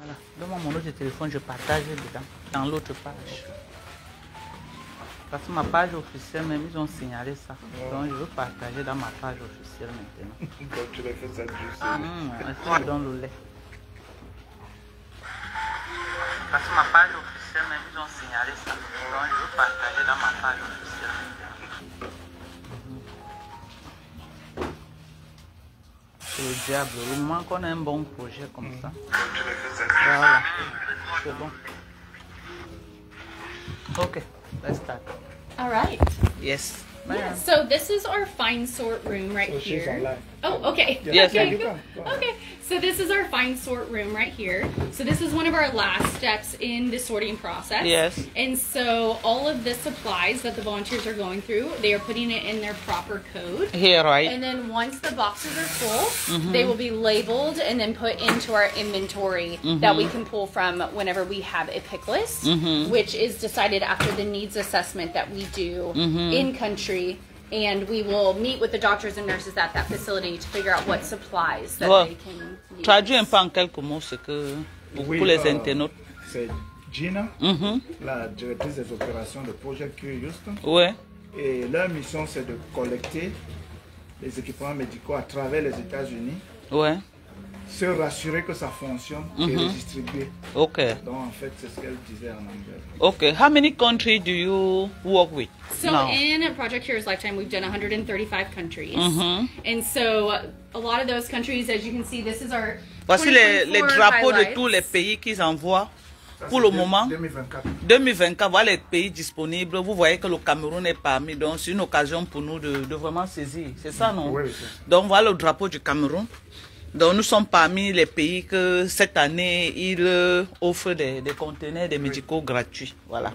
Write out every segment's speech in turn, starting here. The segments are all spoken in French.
Voilà, donne-moi mon autre téléphone, je partage dedans, dans l'autre page. Parce que ma page officielle, même ils ont signalé ça. Donc je veux partager dans ma page officielle maintenant. Donc tu l'as fait ça juste. Est-ce que je donne le lait? Parce que ma page officielle, même ils ont signalé ça. Donc je veux partager dans ma page officielle maintenant. C'est le diable, le moment qu'on a un bon projet comme ça. Voilà, c'est bon. Okay, let's start. All right. Yes. Yeah, so this is our fine sort room right here. Oh, okay. Yes, okay. you Okay. So this is our fine sort room right here. So this is one of our last steps in the sorting process. Yes. And so all of the supplies that the volunteers are going through, they are putting it in their proper code. Here, right? And then once the boxes are full, they will be labeled and then put into our inventory that we can pull from whenever we have a pick list, which is decided after the needs assessment that we do in country. And we will meet with the doctors and nurses at that facility to figure out what supplies that they can use. Traduis un peu en quelques mots ce que pour les internautes. C'est Gina, la directrice des opérations de projet Joyeuse. Ouais. Et leur mission, c'est de collecter les équipements médicaux à travers les États-Unis. Ouais. Se rassurer que ça fonctionne et redistribuer. Okay. Donc en fait, c'est ce qu'elle disait en anglais. Okay. How many countries do you work with? So now? in Project Hero's lifetime, we've done 135 countries. And so a lot of those countries, as you can see, this is our Voici les drapeaux highlights. de tous les pays qu'ils envoient pour le moment. 2024. 2024, voilà les pays disponibles. Vous voyez que le Cameroun est parmi. Donc c'est une occasion pour nous de vraiment saisir. C'est ça, non? Oui, Donc voilà le drapeau du Cameroun. Donc nous sommes parmi les pays que cette année, ils offrent des conteneurs de médicaux gratuits. Voilà.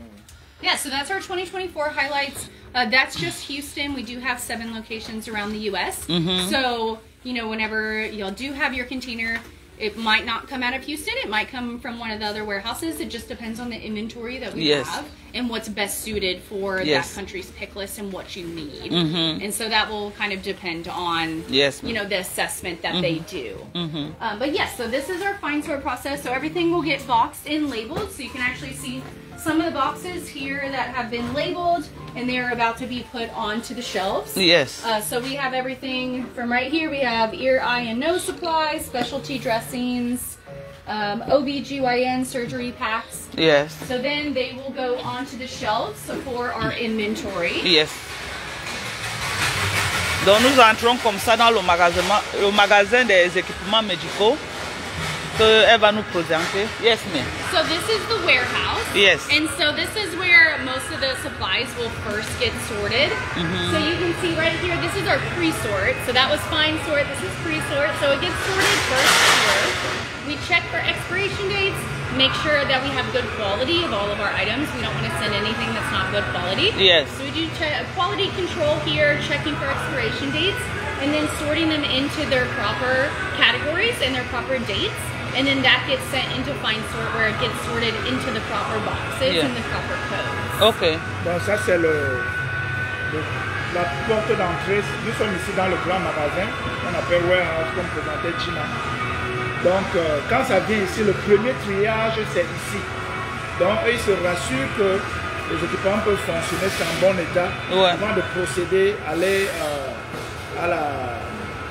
Yeah, so that's our 2024 highlights. That's just Houston. We do have 7 locations around the U.S. So, you know, whenever y'all do have your container, it might not come out of Houston. It might come from one of the other warehouses. It just depends on the inventory that we have and what's best suited for that country's pick list and what you need. And so that will kind of depend on, you know, the assessment that they do. But yes, so this is our fine sort process. So everything will get boxed and labeled. So you can actually see some of the boxes here that have been labeled and they're about to be put onto the shelves. Yes. So we have everything from right here. We have ear, eye, and nose supplies, specialty dressings, OB/GYN surgery packs. Yes. So then they will go onto the shelves for our inventory. Yes. Donc nous entrons comme ça dans le magasin des équipements médicaux qu'elle va nous présenter. Yes, ma'am. So this is the warehouse. Yes. And so this is where most of the supplies will first get sorted. So you can see right here, this is our pre-sort. So that was fine sort, this is pre-sort. So it gets sorted first here. We check for expiration dates, make sure that we have good quality of all of our items. We don't want to send anything that's not good quality. Yes. So we do quality control here, checking for expiration dates, and then sorting them into their proper categories and their proper dates. And then that gets sent into fine sort where it gets sorted into the proper boxes and the proper codes. Okay. Donc ça c'est la porte d'entrée. Nous sommes ici dans le grand magasin. On appelle warehouse comme présentait Gina. Donc quand ça vient ici, le premier triage c'est ici. Donc eux, ils se rassurent que les équipements peuvent fonctionner, c'est en bon état avant de procéder aller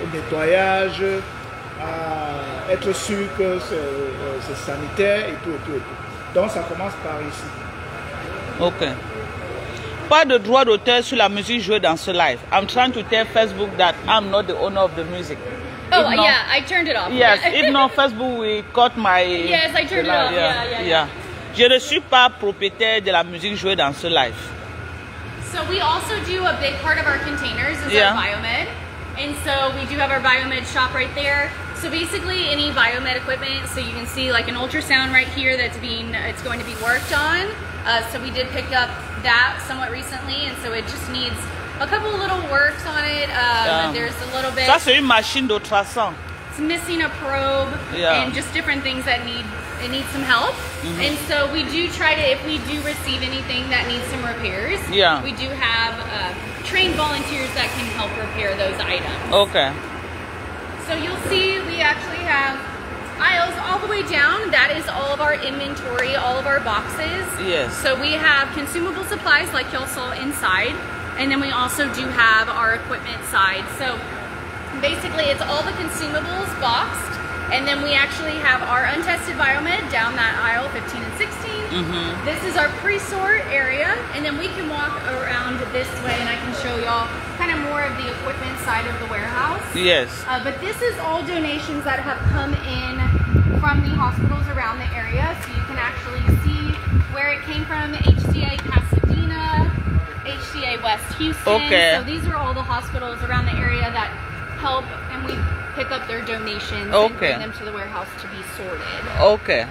au nettoyage. À être sûr que c'est sanitaire et tout, et tout, et tout. Donc ça commence par ici. Ok. Pas de droit d'auteur sur la musique jouée dans ce live. I'm trying to tell Facebook that I'm not the owner of the music. Oh, yeah, I turned it off. Yes, if not, Facebook will cut my... Yes, I turned it off. Yeah. Je ne suis pas propriétaire de la musique jouée dans ce live. So we also do a big part of our containers is our biomed. And so we do have our biomed shop right there. So basically any biomed equipment, so you can see like an ultrasound right here that's it's going to be worked on. So we did pick up that somewhat recently, and so it just needs a couple of little works on it. There's a little bit. Ça c'est une machine d'ultrason. It's missing a probe and just different things that need some help. And so we do try to, if we do receive anything that needs some repairs, we do have trained volunteers that can help repair those items. Okay. So you'll see we actually have aisles all the way down, that is all of our inventory, all of our boxes. Yes. So we have consumable supplies like y'all saw inside, and then we also do have our equipment side. So basically it's all the consumables boxed, and then we actually have our untested biomed down that aisle 15 and 16. This is our pre-sort area, and then we can walk around this way and I can show y'all kind of more of the equipment side of the warehouse. Yes. But this is all donations that have come in from the hospitals around the area, so you can actually see where it came from. HCA Pasadena, HCA West Houston. Okay. So these are all the hospitals around the area that help, and we pick up their donations and bring them to the warehouse to be sorted. Okay.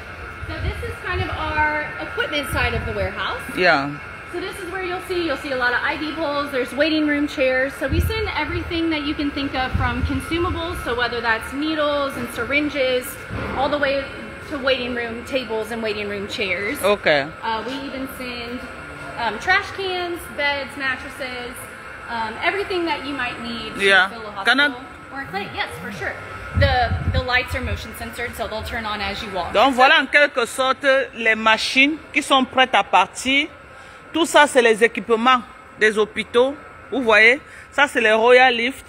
So this is kind of our equipment side of the warehouse. Yeah. So this is where you'll see a lot of IV poles, there's waiting room chairs. So we send everything that you can think of from consumables, so whether that's needles and syringes, all the way to waiting room tables and waiting room chairs. Okay. We even send trash cans, beds, mattresses, everything that you might need to fill a hospital or a clinic. Yes, for sure. The lights are motion censored, so they'll turn on as you walk. Donc voilà en quelque sorte les machines qui sont prêtes à partir. Tout ça, c'est les équipements des hôpitaux. Vous voyez, ça, c'est les Royal Lift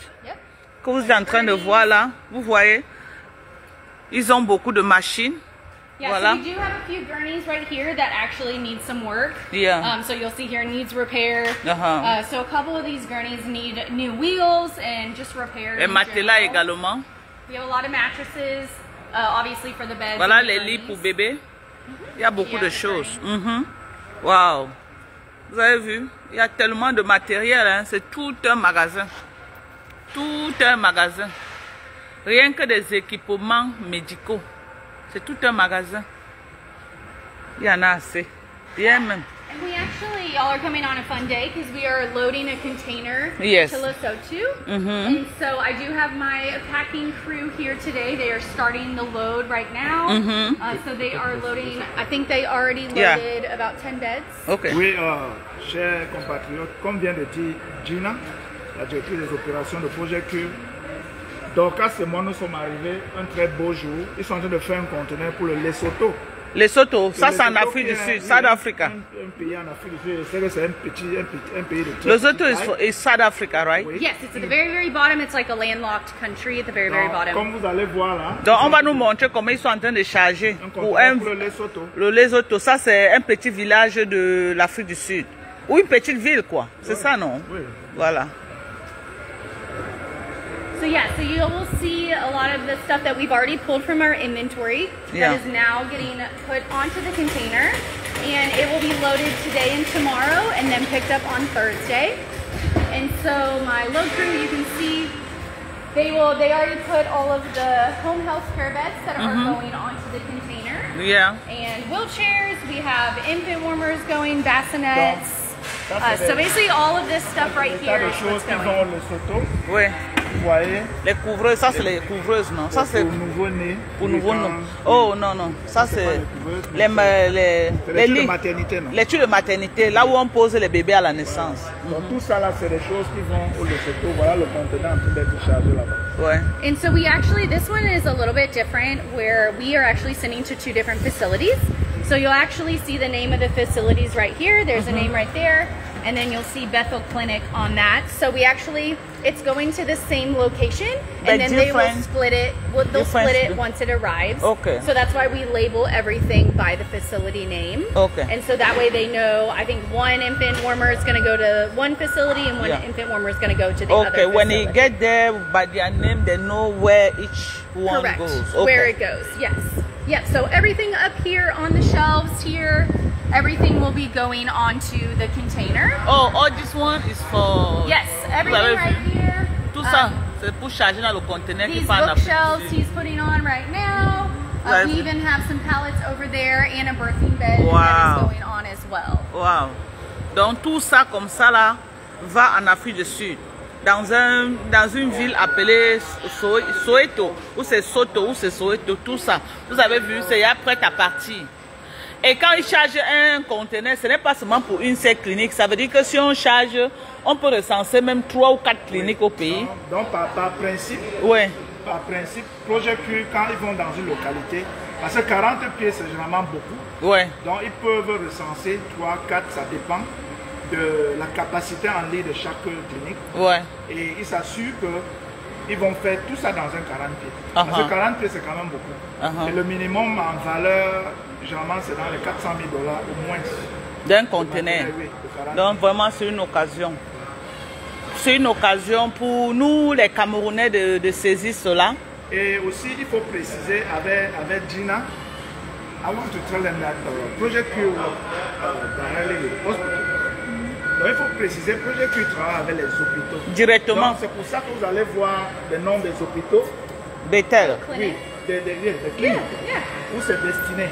que vous êtes en train de voir là. Vous voyez, ils ont beaucoup de machines. Yeah, voilà. So we do have a few gurneys right here that actually need some work. Yeah. So you'll see here needs repair. So a couple of these gurneys need new wheels and just repair. Et matelas également. We have a lot of mattresses, obviously for the beds. Voilà les lits pour bébé. Il y a beaucoup de choses. Wow. Vous avez vu, il y a tellement de matériel, hein? C'est tout un magasin. Tout un magasin. Rien que des équipements médicaux. C'est tout un magasin. Il y en a assez. Bien même. And we actually, y'all are coming on a fun day because we are loading a container to Lesotho. And so I do have my packing crew here today. They are starting the load right now. So they are loading, I think they already loaded about 10 beds. Okay. Oui, chers compatriotes, comme vient de dire Gina, la directrice des opérations de Projet Cure, Dorcas et moi nous sommes arrivés un très beau jour. Ils sont en train de faire un conteneur pour le Lesotho. Lesotho, ça c'est en Afrique du Sud, South Africa. Un pays en Afrique du Sud, c'est un pays de Lesotho is South Africa, right? Yes, it's at the very, very bottom. It's like a landlocked country at the very, very bottom. Comme vous allez voir là. Donc on va nous montrer comment ils sont en train de charger pour le Lesotho. Le Lesotho, ça c'est un petit village de l'Afrique du Sud. Ou une petite ville quoi, c'est ça non? Oui. Voilà. So yeah, so you will see a lot of the stuff that we've already pulled from our inventory that is now getting put onto the container, and it will be loaded today and tomorrow and then picked up on Thursday. And so my load crew, you can see they already put all of the home health care beds that are going onto the container. Yeah. And wheelchairs, we have infant warmers going, bassinets. So basically all of this stuff right here is what's going. Oui. Vous voyez? Les couvreuses, ça c'est les couvreuses, non? Ça c'est pour nouveau-nés. Pour nouveau-nés. Oh non, non. Ça c'est les lits de maternité, non? Les lits de maternité, là où on pose les bébés à la naissance. Donc tout ça là, c'est des choses qui vont au Lesotho. Voilà le conteneur en train d'être chargé là-bas. Ouais. And so we actually, this one is a little bit different where we are actually sending to 2 different facilities. So you'll actually see the name of the facilities right here. There's a name right there. And then you'll see Bethel Clinic on that. So we actually, it's going to the same location, and then they will split it. Well, they'll split it once it arrives. Okay. So that's why we label everything by the facility name. Okay. And so that way they know, I think one infant warmer is going to go to one facility and one infant warmer is going to go to the other facility. Okay, when they get there by their name, they know where each one goes. Okay. Where it goes, yes. Yep, so everything up here on the shelves here, everything will be going onto the container. Oh, all this one is for... Yes, everything right here. Tout ça, c'est pour charger dans le conteneur qui these part en bookshelves he's putting on right now. We even have some pallets over there and a birthing bed that is going on as well. Wow. Donc tout ça comme ça là va en Afrique du Sud. Dans une ville appelée Soweto, ou c'est Soto, ou c'est Soweto, tout ça. Vous avez vu, c'est prêt à partir. Et quand ils chargent un conteneur, ce n'est pas seulement pour une seule clinique. Ça veut dire que si on charge, on peut recenser même 3 ou 4 cliniques au pays. Donc par principe, oui. par principe, projet Q, quand ils vont dans une localité, parce que 40 pieds, c'est généralement beaucoup. Ouais. Donc, ils peuvent recenser 3, 4, ça dépend de la capacité en lit de chaque clinique. Ouais. Et ils s'assurent qu'ils vont faire tout ça dans un 40 pieds. Parce que 40 pieds, c'est quand même beaucoup. Et le minimum en valeur, généralement, c'est dans les 400 000 $ au moins. D'un conteneur. Oui, donc, vraiment, c'est une occasion. C'est une occasion pour nous, les Camerounais, de saisir cela. Et aussi, il faut préciser avec Gina, I want to tell them that Project Q donc, il faut préciser, Projet Q travaille avec les hôpitaux. Directement. C'est pour ça que vous allez voir le nom des hôpitaux. Bethel. Oui, des cliniques où c'est destiné.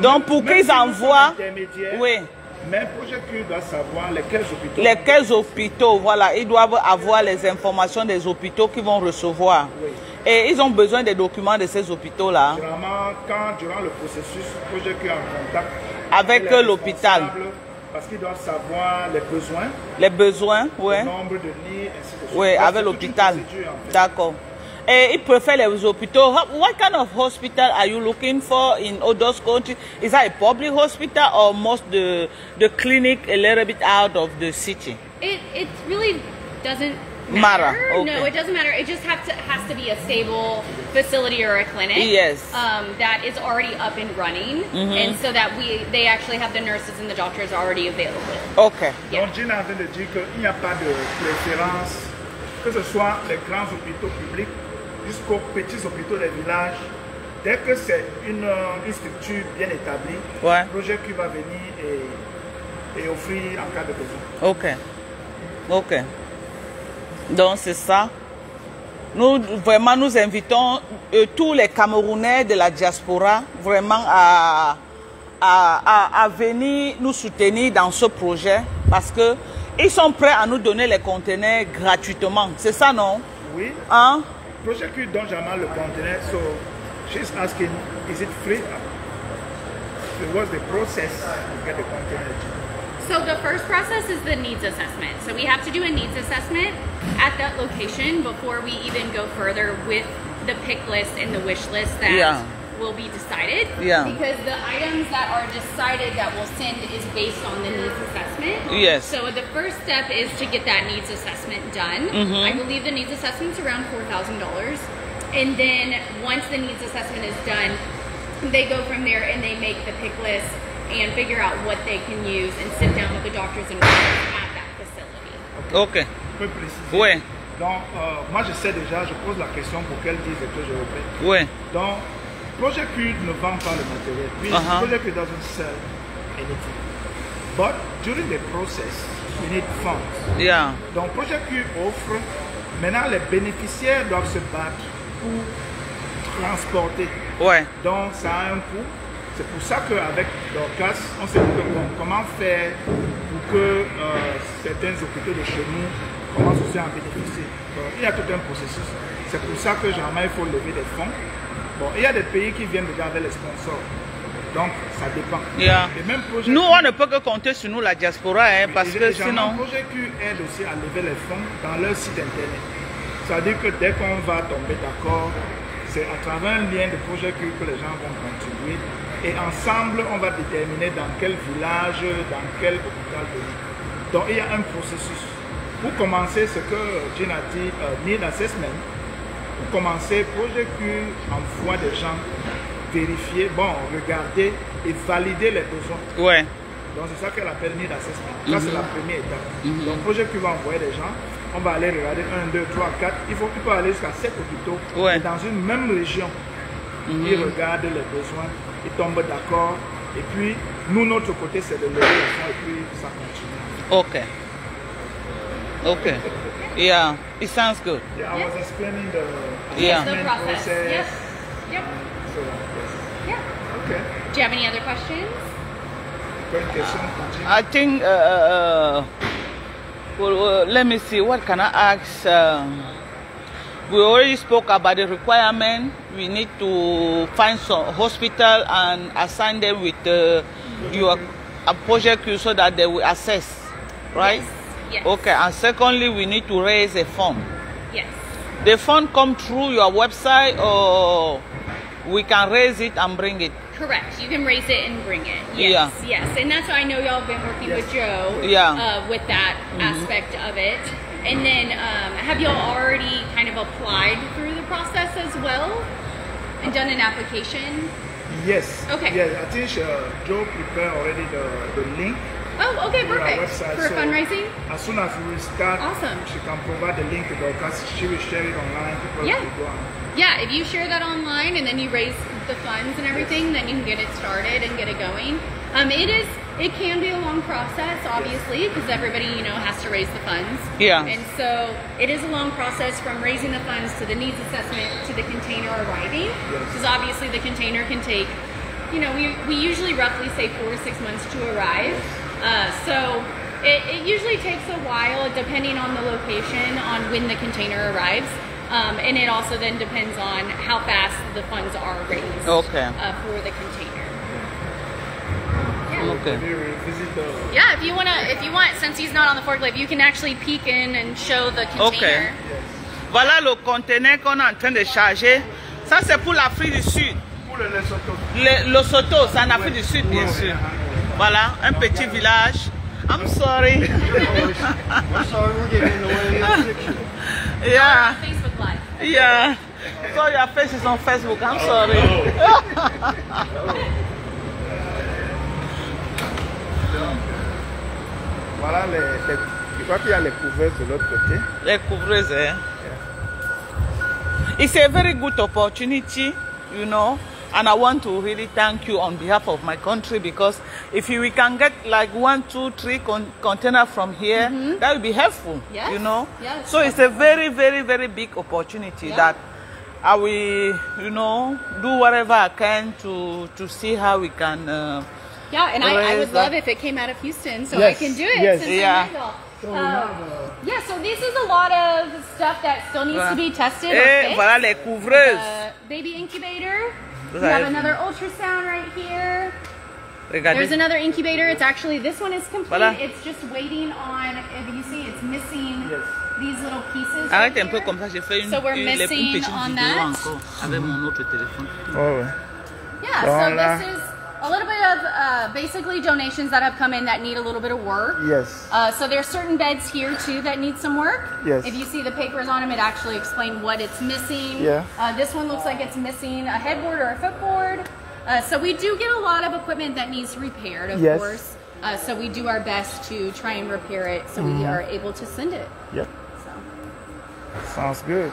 Donc pour qu'ils envoient. Oui. Mais Projet Q doit savoir lesquels hôpitaux. Lesquels hôpitaux, voilà. Ils doivent avoir les informations des hôpitaux qu'ils vont recevoir. Oui. Et ils ont besoin des documents de ces hôpitaux-là. Généralement, durant le processus, Projet Q est en contact avec l'hôpital. Parce qu'ils doivent savoir les besoins. Les besoins, oui. Le nombre de lits, ainsi de suite. Oui, avec l'hôpital. D'accord. Et ils préfèrent les hôpitaux. What kind of hospital are you looking for in all those countries? Is that a public hospital or most the clinic a little bit out of the city? It really doesn't matter. Okay. No, it doesn't matter. It just has to be a stable facility or a clinic. Yes. That is already up and running, and so that they actually have the nurses and the doctors already available. Okay. Yeah. Donc, Gina vient de dire qu'il n'y a pas de préférence, que ce soit les grands hôpitaux publics jusqu'aux petits hôpitaux des villages. Dès que c'est une structure bien établie, le projet qui va venir et offrir en cas de besoin. Ok. Ok. Donc c'est ça. Nous vraiment nous invitons tous les Camerounais de la diaspora vraiment à venir nous soutenir dans ce projet parce que ils sont prêts à nous donner les conteneurs gratuitement. C'est ça, non? Oui. Hein? Projet Q donne jamais le conteneur, so she's asking, is it free? What's the process to get the conteneur? So the first process is the needs assessment. So we have to do a needs assessment at that location before we even go further with the pick list and the wish list that will be decided. Yeah. Because the items that are decided that we'll send is based on the needs assessment. Yes. So the first step is to get that needs assessment done. I believe the needs assessment is around $4,000. And then once the needs assessment is done, they go from there and they make the pick list and figure out what they can use and sit down with the doctors and nurses at that facility. Ok. Je peux préciser. Oui. Donc, moi je sais déjà, je pose la question pour qu'elle dise et que je répète. Oui. Donc, Projet Q ne vend pas le matériel. Puis, Projet Q doesn't sell anything. But during the process, we need funds. Yeah. Donc, Projet Q offre, maintenant les bénéficiaires doivent se battre pour transporter. Ouais. Donc, ça a un coût. C'est pour ça qu'avec Dorcas, on s'est dit comment faire pour que certains hôpitaux de chez nous commencent aussi à en bénéficier. Donc, il y a tout un processus. C'est pour ça que généralement il faut lever des fonds. Bon, il y a des pays qui viennent regarder les sponsors. Donc, ça dépend. Yeah. Et même nous, on ne peut que compter sur nous, la diaspora, hein, parce que sinon... Le projet Q aide aussi à lever les fonds dans leur site internet. C'est-à-dire que dès qu'on va tomber d'accord, c'est à travers un lien de projet Q que les gens vont contribuer. Et ensemble, on va déterminer dans quel village, dans quel hôpital donner. Donc, il y a un processus. Pour commencer, ce que Jean a dit, need assessment, pour commencer, projet Q envoie des gens vérifier, regarder et valider les besoins. Ouais. Donc, c'est ça qu'elle appelle need assessment. Ça, c'est la première étape. Donc, projet Q va envoyer des gens. On va aller regarder 1, 2, 3, 4. Il peut aller jusqu'à 7 hôpitaux. Ouais. Dans une même région. Ils regardent les besoins. Ils tombent d'accord. Et puis, nous, notre côté, c'est de lever les fonds et puis ça continue. Ok. Yeah, it sounds good. Yeah, I was explaining the process. Yes. Yep. So, yes. Yeah. Okay. Do you have any other questions? I think, let me see, what can I ask? We already spoke about the requirement. We need to find some hospital and assign them with your project so that they will assess, right? Yes. Yes. Okay, and secondly, we need to raise a fund. Yes. The fund come through your website, or we can raise it and bring it? Correct. You can raise it and bring it. Yes, yes. And that's why I know y'all have been working with Joe with that aspect of it. And then have y'all already kind of applied through the process as well and done an application? Yes. Okay. Yes, I think Joe prepared already the link. Oh, okay, perfect. Website. For fundraising? As soon as we start, awesome. She can provide the link to the because she will share it online. People will go on. Yeah, if you share that online and then you raise the funds and everything, then you can get it started and get it going. It can be a long process, obviously, because everybody, has to raise the funds. Yeah. And so it is a long process from raising the funds to the needs assessment to the container arriving. Because obviously the container can take, we usually roughly say 4 to 6 months to arrive. So it usually takes a while depending on the location on when the container arrives. And it also then depends on how fast the funds are raised for the container. Okay. Yeah, if you want, since he's not on the forklift, you can actually peek in and show the container. Okay. Voilà le conteneur qu'on est en train de charger. Ça c'est pour l'Afrique du Sud. Pour le Lesotho. Le Lesotho, c'est en Afrique du Sud, bien sûr. Voilà, un petit village. I'm sorry. I'm sorry, we're getting in the way. Yeah. Facebook Live. Yeah. So your face is on Facebook. I'm sorry. Voilà, je crois qu'il y a les couvreuses de l'autre côté. Les couvreuses, eh? It's a very good opportunity, and I want to really thank you on behalf of my country, because if we can get like 1, 2, 3 containers from here, that would be helpful, Yes. Yes. So it's a very, very, very big opportunity that I will, do whatever I can to see how we can. And I would love if it came out of Houston, so I can do it. So this is a lot of stuff that still needs to be tested. Voilà les couvreuses. Baby incubator. We have another ultrasound right here. Regardez. There's another incubator. It's actually, this one is complete. Voilà. It's just waiting on, if you see, it's missing these little pieces. Arrête un peu comme ça, j'ai fait une petite vidéo encore avec mon autre téléphone. Yeah, so this is a little bit of basically donations that have come in that need a little bit of work. Yes. So there's certain beds here too that need some work. Yes. If you see the papers on them, it actually explains what it's missing. Yeah. This one looks like it's missing a headboard or a footboard. So we do get a lot of equipment that needs repaired, of course. So we do our best to try and repair it so we are able to send it. Yep. So. Sounds good.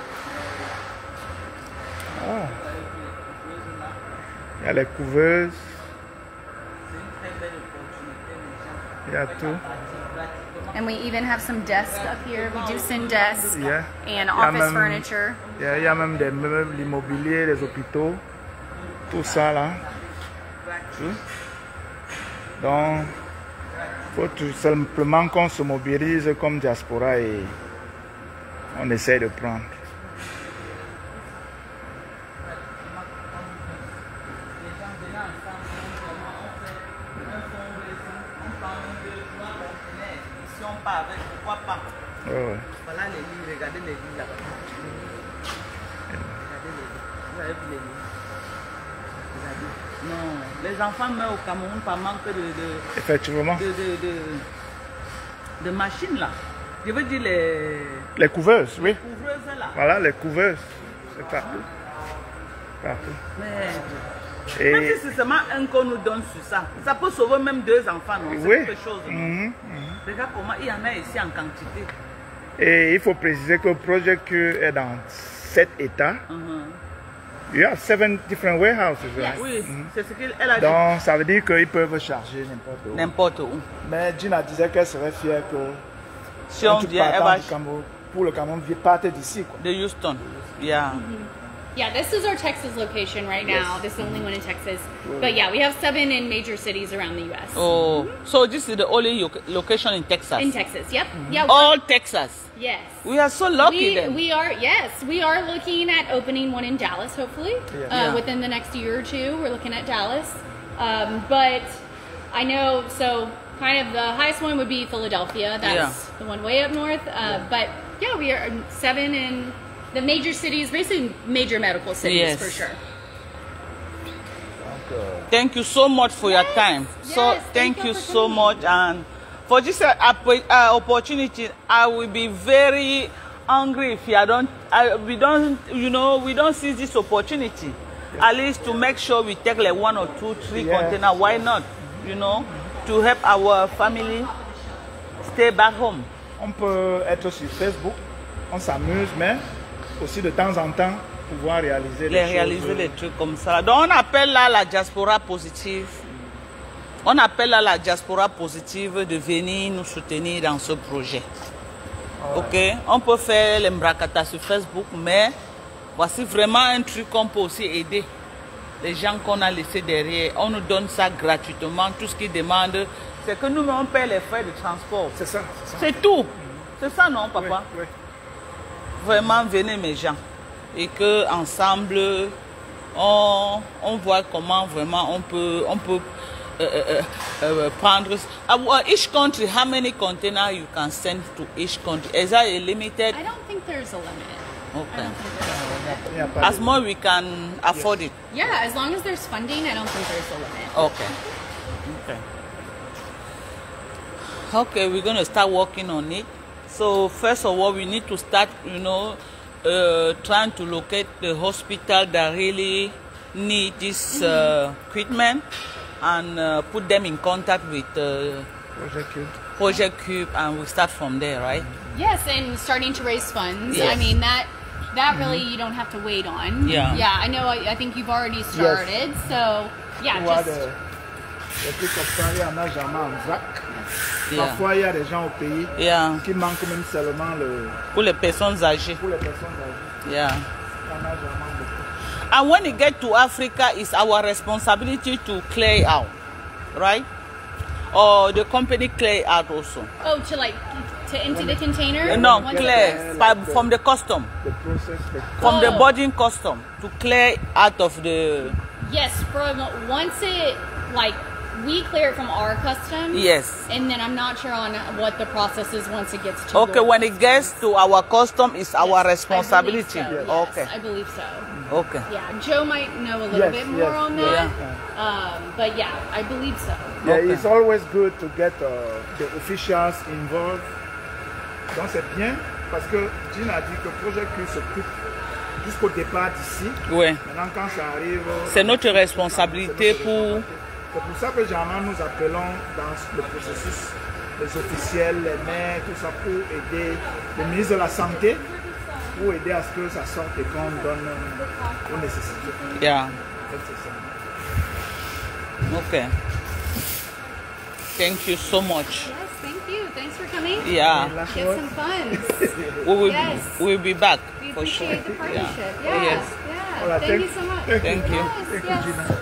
Il y a les couveuses. Il y a tout. And we even have some desks up here. We do send desks and office furniture. Il y a même des meubles immobiliers, des hôpitaux. Tout ça là. Donc, il faut tout simplement qu'on se mobilise comme diaspora et on essaie de prendre. Voilà les lits, regardez les lits là-bas. Regardez les lits. Vous avez vu les lits? Regardez. Non, les enfants meurent au Cameroun par manque Effectivement. de machines là. Je veux dire les couveuses, oui. Les couveuses là. Voilà, les couveuses. C'est partout. Partout. Mais même si c'est seulement un qu'on nous donne sur ça, ça peut sauver même 2 enfants, non? C'est quelque chose. Regarde comment il y en a ici en quantité. Et il faut préciser que le projet est dans 7 États. You have 7 different warehouses, right? Oui, c'est ce qu'elle a dit. Donc, ça veut dire qu'ils peuvent charger n'importe où. N'importe où. Mais Gina disait qu'elle serait fière que si on vient, elle va pour le Cameroun, partir d'ici. De Houston, yeah. Yeah, this is our Texas location right now. This is the only one in Texas. But yeah, we have 7 in major cities around the U.S. Oh, so this is the only location in Texas? In Texas, yep. Yeah, all Texas? Yes. We are so lucky then. We are looking at opening one in Dallas, hopefully. Within the next year or 2, we're looking at Dallas. But I know, so kind of the highest one would be Philadelphia. That's the one way up north. But yeah, we are 7 in the major cities, basically major medical cities, Yes. for sure. Thank you so much for your time. So thank you so much, and for this opportunity. I will be very angry if we don't seize this opportunity. At least to make sure we take like 1 or 2, 3 containers. Why not? You know, to help our family stay back home. On peut être sur Facebook, on s'amuse, mais aussi de temps en temps pouvoir réaliser les trucs comme ça. Donc on appelle là la diaspora positive. On appelle là la diaspora positive de venir nous soutenir dans ce projet. Ok, on peut faire les mbrakata sur Facebook, mais voici vraiment un truc qu'on peut aussi aider les gens qu'on a laissés derrière. On nous donne ça gratuitement. Tout ce qu'ils demandent, c'est que nous, on paie les frais de transport. C'est ça. C'est tout. C'est ça, non, papa? Oui. Vraiment, venez, mes gens. Et que ensemble, on voit comment vraiment on peut prendre. Each country, how many containers you can send to each country? Is that a limited? I don't think there's a limit. Okay. As As more we can afford it. Yeah, as long as there's funding, I don't think there's a limit. Okay, we're going to start working on it. So first of all, we need to start, trying to locate the hospital that really need this equipment and put them in contact with Project Cube, and we start from there, right? Yes, and starting to raise funds. Yes. I mean, that really you don't have to wait on. Yeah. Yeah, I know. I think you've already started. So, yeah, just... Des trucs comme ça, il y en a jamais en vrac. Yeah. Parfois, il y a des gens au pays qui manquent même seulement le... Pour les personnes âgées. Pour les personnes âgées. Yeah. Il y en a jamais beaucoup. And when it get to Africa, it's our responsibility to clear out, right? Or the company clear out also. Oh, to empty the container? No, Once clear from the custom, The process, from the boarding custom to clear out of the. Yes, once it, we clear it from our custom. Yes. And then I'm not sure on what the process is once it gets to Okay, your when it gets to our custom, it's our responsibility. I believe so, Okay. I believe so. Okay. Yeah, Joe might know a little bit more on that. But yeah, I believe so. Yeah, Okay. it's always good to get the officials involved. Donc c'est bien parce que Jean a dit que le projet Q s'occupe jusqu'au départ d'ici. Oui. Maintenant quand ça arrive... C'est notre responsabilité pour... C'est pour ça que généralement nous appelons dans le processus les officiels, les maires, tout ça pour aider le ministre de la Santé, pour aider à ce que ça sorte et qu'on donne aux nécessités. Yeah. C'est ça. Okay. Thank you so much. Yes, thank you. Thanks for coming. Yeah. Get some funds. We'll be back We for sure. appreciate the partnership. Yeah. Yeah. Yes. Yeah. Voilà, Thank you so much. Thank you. Yes, yes. Gina.